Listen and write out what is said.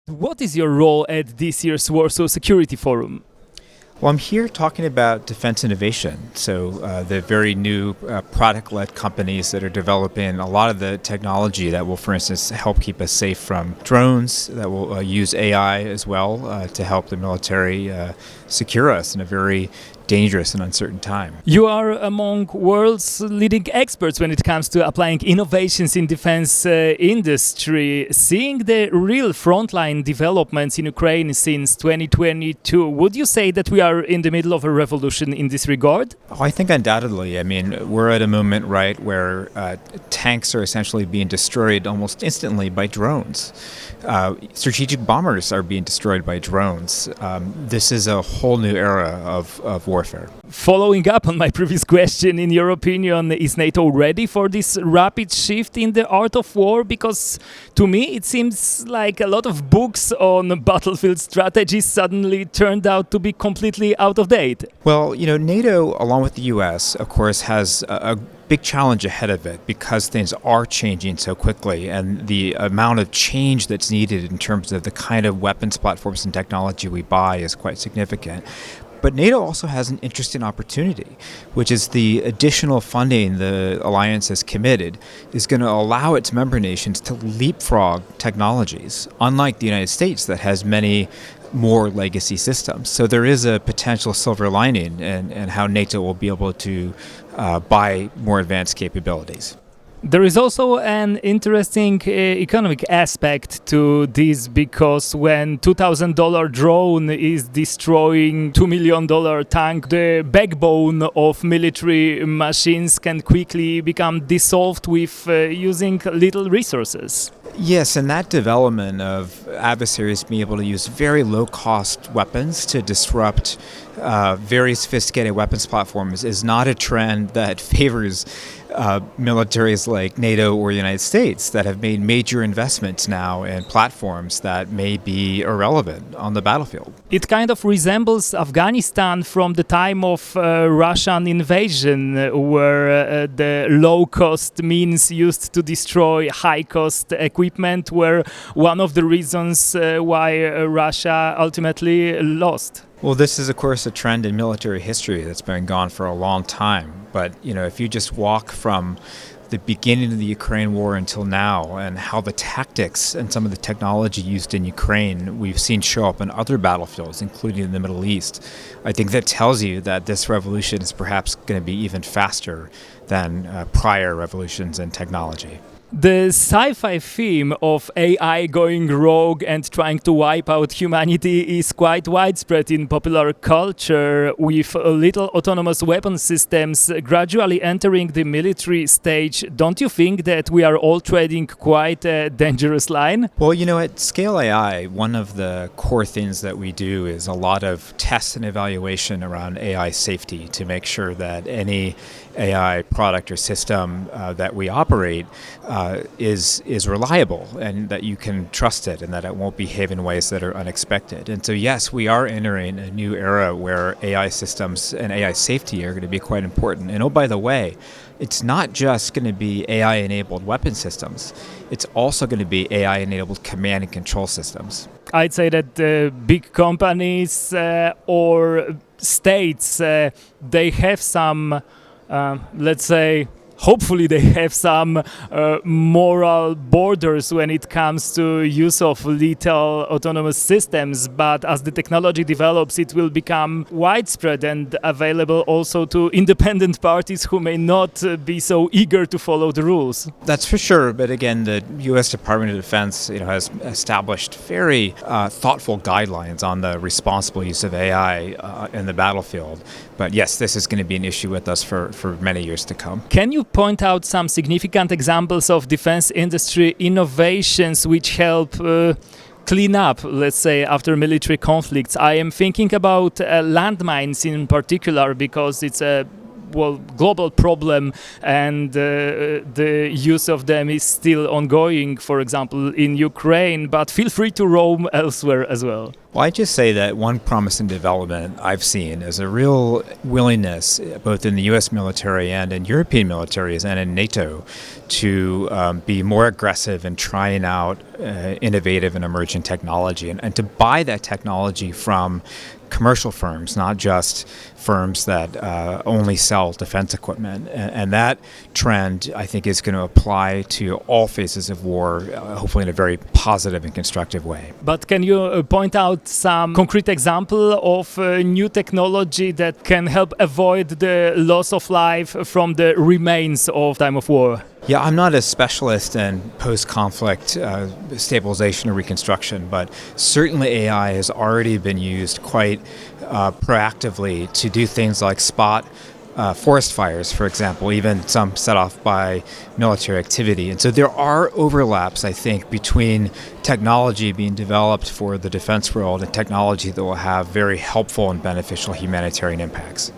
What is your role at this year's Warsaw Security Forum? Well, I'm here talking about defense innovation. So the very new product-led companies that are developing a lot of the technology that will, for instance, help keep us safe from drones, that will use AI as well to help the military secure us in a very dangerous and uncertain time. You are among world's leading experts when it comes to applying innovations in defense industry. Seeing the real frontline developments in Ukraine since 2022, would you say that we are in the middle of a revolution in this regard? Oh, I think undoubtedly. I mean, we're at a moment, right, where tanks are essentially being destroyed almost instantly by drones. Strategic bombers are being destroyed by drones. This is a whole new era of warfare. Following up on my previous question, in your opinion, is NATO ready for this rapid shift in the art of war? Because to me it seems like a lot of books on battlefield strategies suddenly turned out to be completely out of date. Well, NATO, along with the US, of course, has a big challenge ahead of it because things are changing so quickly, and the amount of change that's needed in terms of the kind of weapons platforms and technology we buy is quite significant. But NATO also has an interesting opportunity, which is the additional funding the alliance has committed is going to allow its member nations to leapfrog technologies, unlike the United States that has many more legacy systems. So there is a potential silver lining in how NATO will be able to buy more advanced capabilities. There is also an interesting economic aspect to this, because when $2,000 drone is destroying $2 million tank, the backbone of military machines can quickly become dissolved with using little resources. Yes, and that development of adversaries being able to use very low-cost weapons to disrupt very sophisticated weapons platforms is not a trend that favors militaries like NATO or the United States that have made major investments now in platforms that may be irrelevant on the battlefield. It kind of resembles Afghanistan from the time of Russian invasion, where the low-cost means used to destroy high-cost equipment were one of the reasons why Russia ultimately lost. Well, this is, of course, a trend in military history that's been gone for a long time. But, if you just walk from the beginning of the Ukraine war until now, and how the tactics and some of the technology used in Ukraine we've seen show up in other battlefields, including in the Middle East, I think that tells you that this revolution is perhaps going to be even faster than prior revolutions in technology. The sci-fi theme of AI going rogue and trying to wipe out humanity is quite widespread in popular culture, with little autonomous weapon systems gradually entering the military stage. Don't you think that we are all treading quite a dangerous line? Well, at Scale AI, one of the core things that we do is a lot of tests and evaluation around AI safety to make sure that any AI product or system that we operate is reliable, and that you can trust it, and that it won't behave in ways that are unexpected. And so yes, we are entering a new era where AI systems and AI safety are going to be quite important. And oh, by the way, it's not just going to be AI-enabled weapon systems. It's also going to be AI-enabled command and control systems. I'd say that big companies or states, they have some let's say, hopefully they have some moral borders when it comes to use of lethal autonomous systems, but as the technology develops, it will become widespread and available also to independent parties who may not be so eager to follow the rules. That's for sure, but again, the U.S. Department of Defense has established very thoughtful guidelines on the responsible use of AI in the battlefield. But yes, this is going to be an issue with us for many years to come. Can you point out some significant examples of defense industry innovations which help clean up, let's say, after military conflicts? I am thinking about landmines in particular, because it's a global problem, and the use of them is still ongoing, for example, in Ukraine, but feel free to roam elsewhere as well. Well, I just say that one promising development I've seen is a real willingness, both in the U.S. military and in European militaries and in NATO, to be more aggressive in trying out innovative and emerging technology, and to buy that technology from commercial firms, not just firms that only sell defense equipment. And that trend, I think, is going to apply to all phases of war, hopefully in a very positive and constructive way. But can you point out some concrete example of new technology that can help avoid the loss of life from the remains of time of war? Yeah, I'm not a specialist in post-conflict stabilization or reconstruction, but certainly AI has already been used quite proactively to do things like spot forest fires, for example, even some set off by military activity. And so there are overlaps, I think, between technology being developed for the defense world and technology that will have very helpful and beneficial humanitarian impacts.